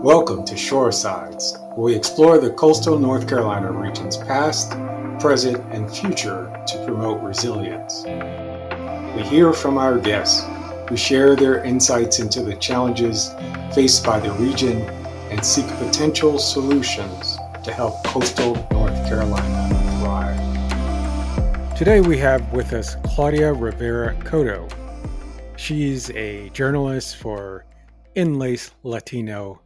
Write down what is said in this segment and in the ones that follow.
Welcome to Shoresides, where we explore the coastal North Carolina region's past, present, and future to promote resilience. We hear from our guests who share their insights into the challenges faced by the region and seek potential solutions to help coastal North Carolina thrive. Today we have with us Claudia Rivera Cotto. She's a journalist for Enlace Latino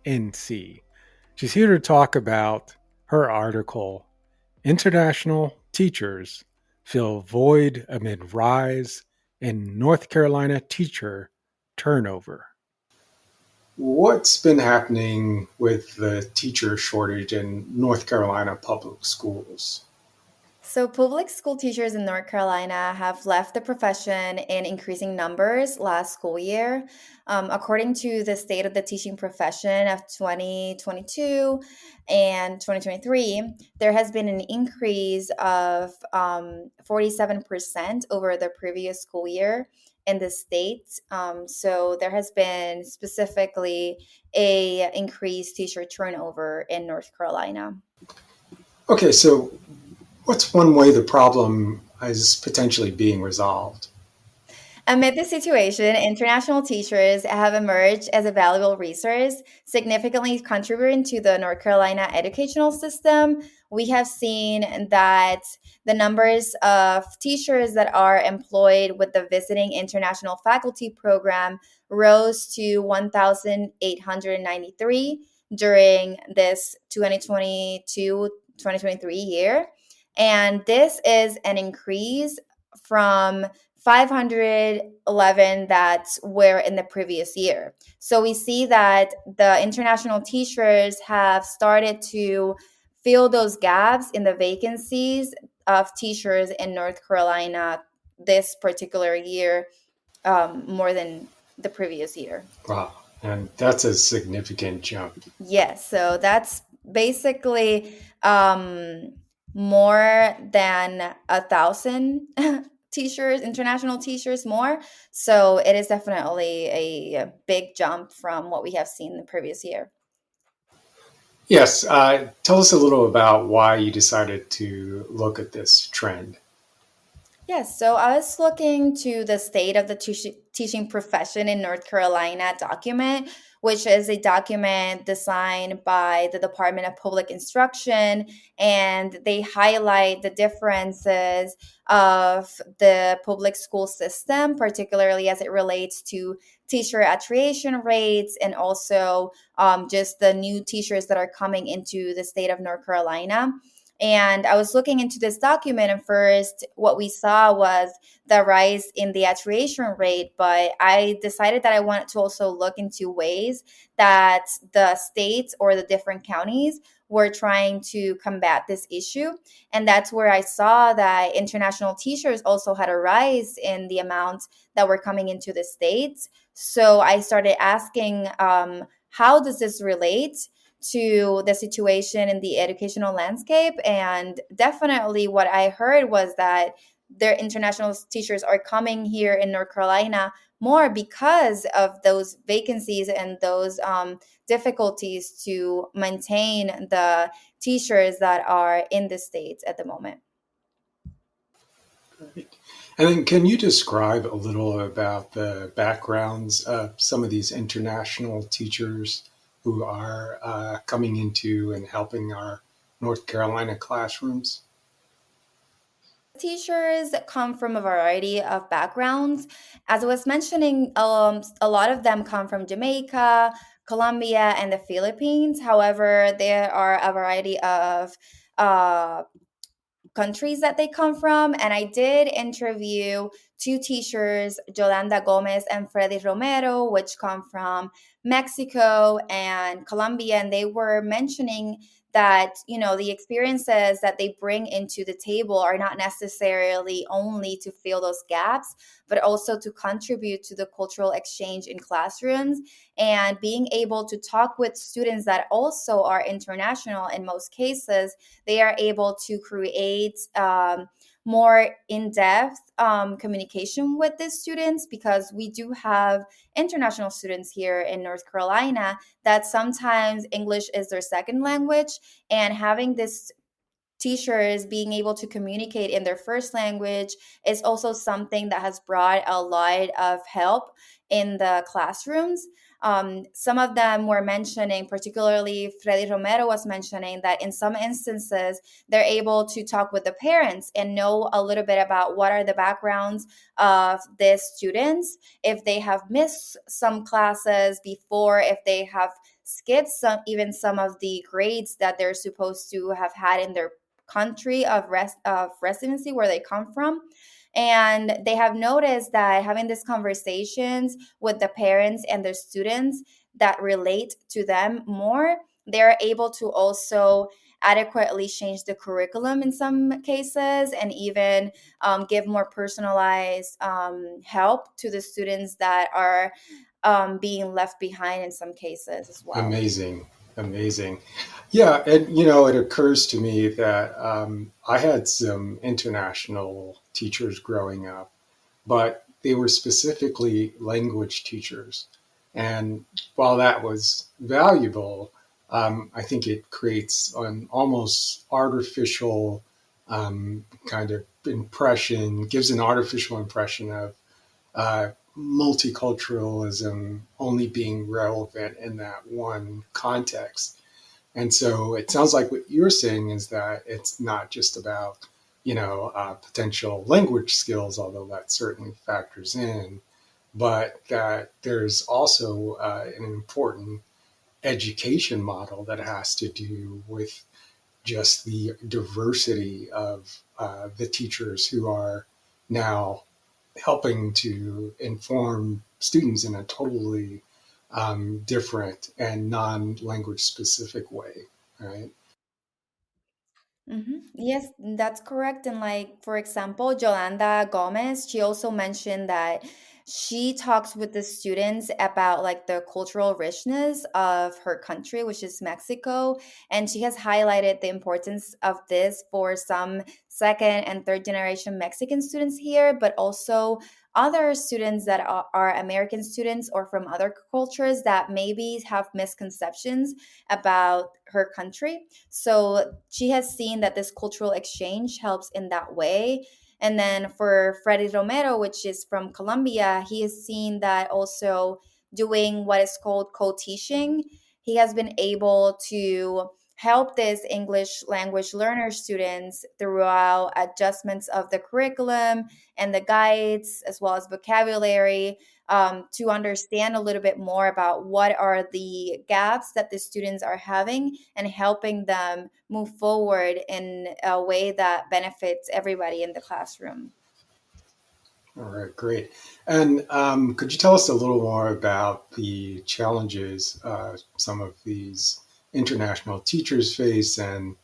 NC. She's here to talk about her article, International Teachers Fill Void Amid Rise in North Carolina Teacher Turnover. What's been happening with the teacher shortage in North Carolina public schools? So, public school teachers in North Carolina have left the profession in increasing numbers last school year. According to the State of the Teaching Profession of 2022 and 2023, there has been an increase of 47% over the previous school year in the state. So there has been specifically a increased teacher turnover in North Carolina. Okay, so what's one way the problem is potentially being resolved? Amid this situation, international teachers have emerged as a valuable resource, significantly contributing to the North Carolina educational system. We have seen that the numbers of teachers that are employed with the Visiting International Faculty Program rose to 1,893 during this 2022-2023 year. And this is an increase from 511 that were in the previous year. So we see that the international teachers have started to fill those gaps in the vacancies of teachers in North Carolina this particular year, more than the previous year. Wow, and that's a significant jump. Yes, so that's basically more than 1,000 teachers, international teachers more. So it is definitely a big jump from what we have seen the previous year. Yes, tell us a little about why you decided to look at this trend. Yes, so I was looking to the State of the Teaching Profession in North Carolina document, which is a document designed by the Department of Public Instruction, and they highlight the differences of the public school system, particularly as it relates to teacher attrition rates and also just the new teachers that are coming into the state of North Carolina. And I was looking into this document, and first, what we saw was the rise in the attrition rate. But I decided that I wanted to also look into ways that the states or the different counties were trying to combat this issue. And that's where I saw that international teachers also had a rise in the amounts that were coming into the states. So I started asking, how does this relate to the situation in the educational landscape? And definitely what I heard was that their international teachers are coming here in North Carolina more because of those vacancies and those difficulties to maintain the teachers that are in the states at the moment. Great. And then can you describe a little about the backgrounds of some of these international teachers who are coming into and helping our North Carolina classrooms? Teachers come from a variety of backgrounds. As I was mentioning, a lot of them come from Jamaica, Colombia, and the Philippines. However, there are a variety of uh, countries that they come from. And I did interview two teachers, Yolanda Gomez and Freddy Romero, which come from Mexico and Colombia. And they were mentioning that, the experiences that they bring into the table are not necessarily only to fill those gaps, but also to contribute to the cultural exchange in classrooms and being able to talk with students that also are international in most cases. They are able to create more in-depth communication with the students, because we do have international students here in North Carolina that sometimes English is their second language, and having this teachers being able to communicate in their first language is also something that has brought a lot of help in the classrooms. Some of them were mentioning, particularly Freddy Romero was mentioning, that in some instances they're able to talk with the parents and know a little bit about what are the backgrounds of these students, if they have missed some classes before, if they have skipped even some of the grades that they're supposed to have had in their country of residency where they come from. And they have noticed that having these conversations with the parents and their students that relate to them more, they're able to also adequately change the curriculum in some cases, and even give more personalized help to the students that are being left behind in some cases as well. Amazing, amazing. Yeah, and you know, it occurs to me that I had some international teachers growing up, but they were specifically language teachers. And while that was valuable, I think it creates an almost artificial kind of impression, gives an artificial impression of multiculturalism only being relevant in that one context. And so it sounds like what you're saying is that it's not just about, potential language skills, although that certainly factors in, but that there's also an important education model that has to do with just the diversity of the teachers who are now helping to inform students in a totally different and non-language specific way, right? Yes, that's correct. And like, for example, Yolanda Gomez, she also mentioned that she talks with the students about like the cultural richness of her country, which is Mexico. And she has highlighted the importance of this for some second and third generation Mexican students here, but also other students that are American students or from other cultures that maybe have misconceptions about her country. So she has seen that this cultural exchange helps in that way. And then for Freddy Romero, which is from Colombia, he has seen that also doing what is called co-teaching, he has been able to help these English language learner students throughout adjustments of the curriculum and the guides, as well as vocabulary, to understand a little bit more about what are the gaps that the students are having, and helping them move forward in a way that benefits everybody in the classroom. All right, great. And could you tell us a little more about the challenges some of these international teachers face, and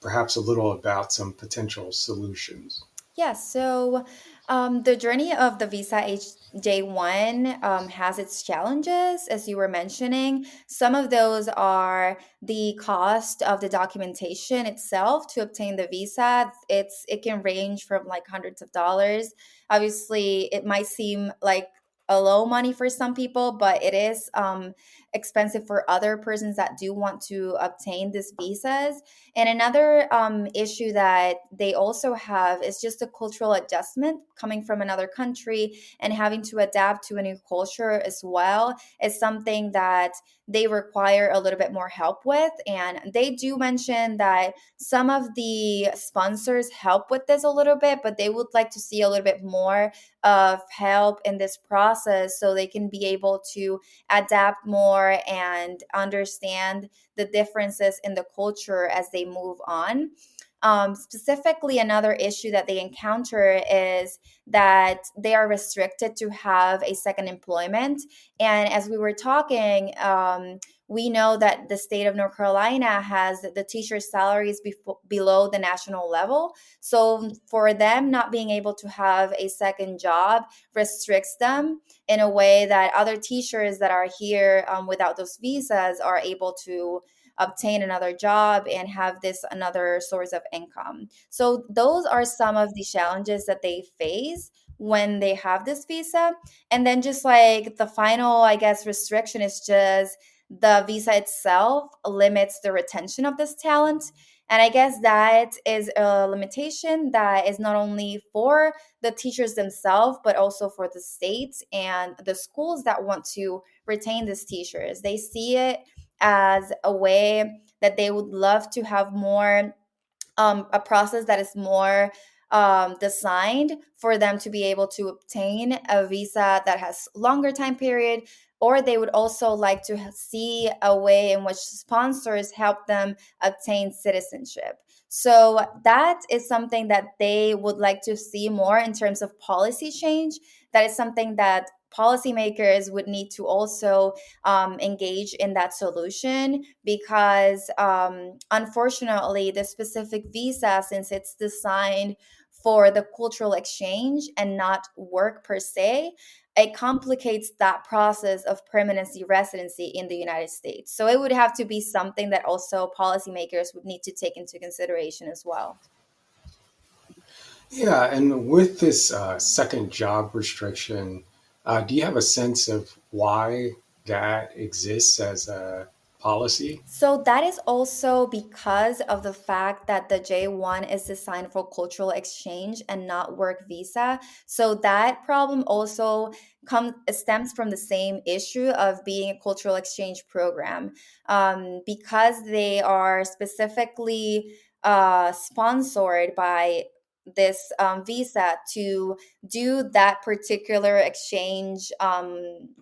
perhaps a little about some potential solutions? Yes, so the journey of the Visa J1 has its challenges, as you were mentioning. Some of those are the cost of the documentation itself to obtain the visa. It can range from like hundreds of dollars. Obviously, it might seem like a low money for some people, but it is expensive for other persons that do want to obtain these visas. And another issue that they also have is just a cultural adjustment coming from another country and having to adapt to a new culture as well is something that they require a little bit more help with. And they do mention that some of the sponsors help with this a little bit, but they would like to see a little bit more of help in this process so they can be able to adapt more and understand the differences in the culture as they move on. Specifically, another issue that they encounter is that they are restricted to have a second employment. And as we were talking, we know that the state of North Carolina has the teachers' salaries below the national level. So for them, not being able to have a second job restricts them in a way that other teachers that are here without those visas are able to obtain another job and have this another source of income. So those are some of the challenges that they face when they have this visa. And then just like the final, I guess, restriction is just the visa itself limits the retention of this talent. And I guess that is a limitation that is not only for the teachers themselves, but also for the states and the schools that want to retain these teachers. They see it as a way that they would love to have more, a process that is more designed for them to be able to obtain a visa that has longer time period, or they would also like to see a way in which sponsors help them obtain citizenship. So that is something that they would like to see more in terms of policy change. That is something that policymakers would need to also engage in that solution, because unfortunately the specific visa, since it's designed for the cultural exchange and not work per se, it complicates that process of permanency residency in the United States. So it would have to be something that also policymakers would need to take into consideration as well. Yeah, and with this second job restriction, do you have a sense of why that exists as a policy? So that is also because of the fact that the J1 is designed for cultural exchange and not work visa. So that problem also stems from the same issue of being a cultural exchange program, because they are specifically sponsored by this visa to do that particular exchange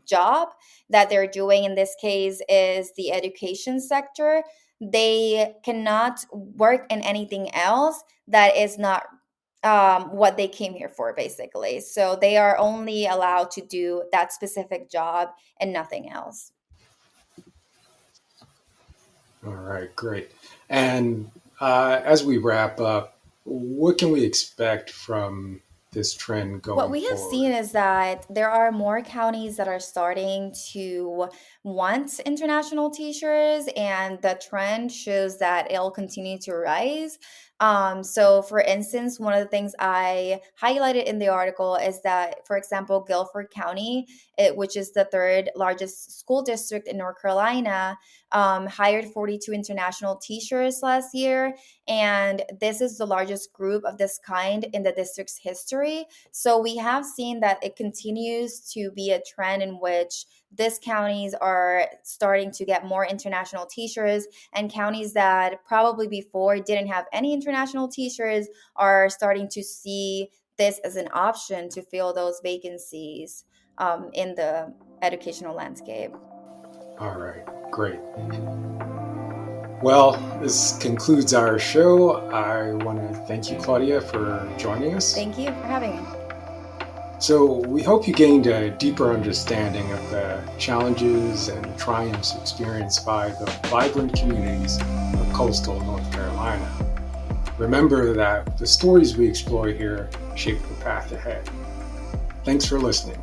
job that they're doing. In this case is the education sector. They cannot work in anything else that is not what they came here for, basically. So they are only allowed to do that specific job and nothing else. All right, great. And as we wrap up, what can we expect from this trend What going we have forward? seen is that there are more counties that are starting to want international teachers, and the trend shows that it'll continue to rise. So, for instance, one of the things I highlighted in the article is that, for example, Guilford County, which is the third largest school district in North Carolina, hired 42 international teachers last year. And this is the largest group of this kind in the district's history. So we have seen that it continues to be a trend in which these counties are starting to get more international teachers, and counties that probably before didn't have any international teachers are starting to see this as an option to fill those vacancies in the educational landscape. All right, great. Well, this concludes our show. I want to thank you, Claudia, for joining us. Thank you for having me. So, we hope you gained a deeper understanding of the challenges and triumphs experienced by the vibrant communities of coastal North Carolina. Remember that the stories we explore here shape the path ahead. Thanks for listening.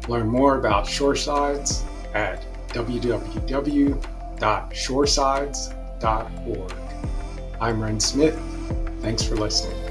Learn more about Shoresides at www.shoresides.org. I'm Rend Smith. Thanks for listening.